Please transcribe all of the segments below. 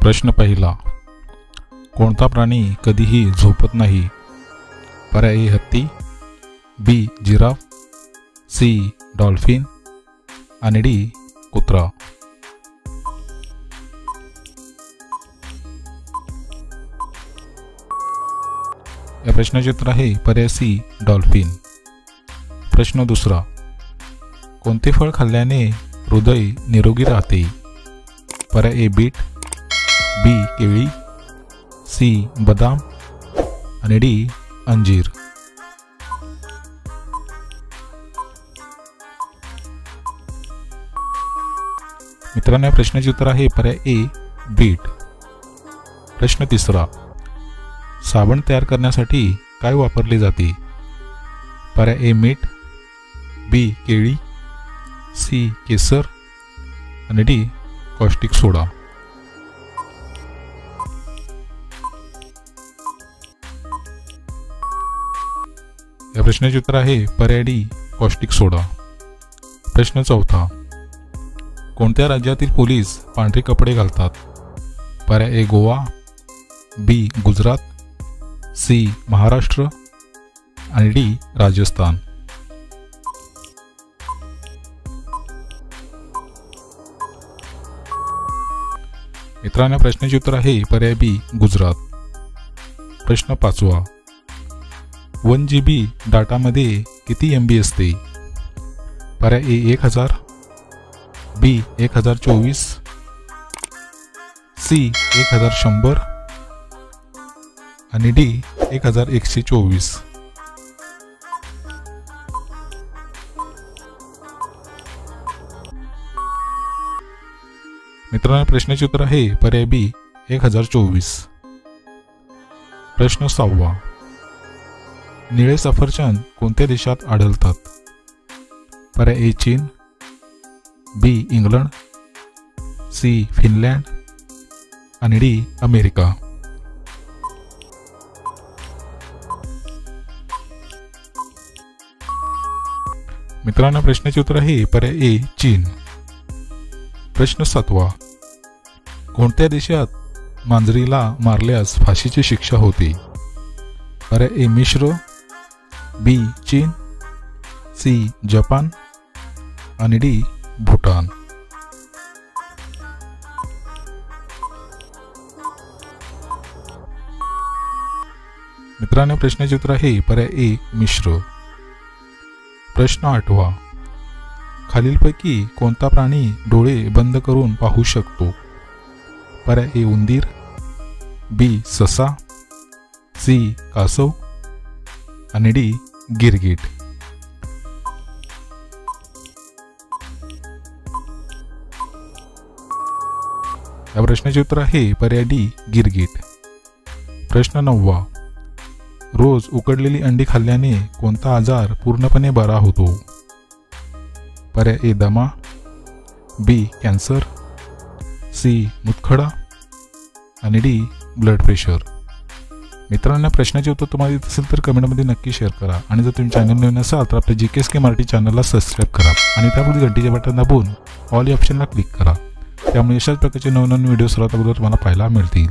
प्रश्न पहिला, कोणता प्राणी कधीही झोपत नाही? पर्याय ए हत्ती, बी जिराफ, सी डॉल्फिन आणि डी कुत्रा. या प्रश्नाचे उत्तर आहे पर्याय सी डॉल्फिन. प्रश्न दुसरा, कोणते फळ खाल्ल्याने हृदय निरोगी राहते? पर्याय ए बीट, बी केळी, सी बदाम आणि डी अंजीर. मित्रांनो, या प्रश्नाचे उत्तर आहे पर्याय ए बीट. प्रश्न तिसरा, साबण तयार करण्यासाठी काय वापरले जाते? पर्याय ए मीठ, बी केळी, सी केसर आणि डी कॉस्टिक सोडा. या प्रश्नाचे उत्तर आहे पर्याय डी कॉस्टिक सोडा. प्रश्न चौथा, कोणत्या राज्यातील पोलीस पांढरे कपडे घालतात? पर्याय ए गोवा, बी गुजरात, सी महाराष्ट्र आणि डी राजस्थान. मित्रांनो, प्रश्नाचे उत्तर आहे पर्याय बी गुजरात. प्रश्न पाचवा, 1 GB डाटामध्ये किती MB असते? पर्याय ए 1000, बी 1024, सी 1100 आणि डी 1124. मित्रांनो, प्रश्नाचे उत्तर आहे पर्याय बी 1024. प्रश्न 6वा, निळे सफरचंद कोणत्या देशात आढळतात? पर्याय ए चीन, बी इंग्लंड, सी फिनलँड आणि डी अमेरिका. मित्रांनो, प्रश्नाचे उत्तर आहे पर्याय ए चीन. प्रश्न 7वा, कोणत्या देशात मांजरीला मारल्यास फाशीची शिक्षा होते? पर्याय ए मिस्र, बी चीन, सी जपान आणि डी भूटान. मित्रांनो, प्रश्नाचे उत्तर आहे पर्याय ए मिश्र. प्रश्न 8वा, खालीलपैकी कोणता प्राणी डोळे बंद करून पाहू शकतो? पर्याय ए उंदीर, बी ससा, सी कासव आणि डी गिरगीट. या प्रश्नाचे उत्तर आहे पर्याय डी गिरगीट. प्रश्न 9वा, रोज उकडलेली अंडी खाल्ल्याने कोणता आजार पूर्णपणे बरा होतो? पर्याय ए दमा, बी कॅन्सर, सी मुतखडा आणि डी ब्लड प्रेशर. मित्रांनो, प्रश्नाचे उत्तर तुम्हाला येत असेल तर कमेंटमध्ये नक्की शेअर करा आणि जर तुम्ही चॅनल नवीन असाल तर आपल्या GKSK मराठी चॅनलला सबस्क्राईब करा आणि त्यापुढे घंटीचे बटन दाबून ऑल या ऑप्शनला क्लिक करा. त्यामुळे अशाच प्रकारचे नवनवीन व्हिडिओ सर्वात अगोदर तुम्हाला पाहायला मिळतील.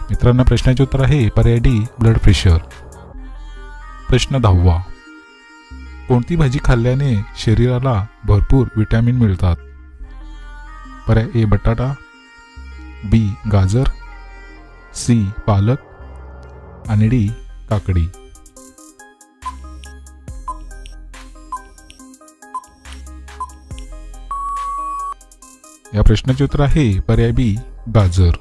मित्रांनो, प्रश्नाचे उत्तर आहे पर्याय डी ब्लड प्रेशर. प्रश्न 10वा, कोणती भाजी खाल्ल्याने शरीराला भरपूर विटॅमिन मिळतात? पर्याय ए बटाटा, बी गाजर, सी पालक आणि डी काकडी. या प्रश्नाचे उत्तर आहे पर्याय बी गाजर.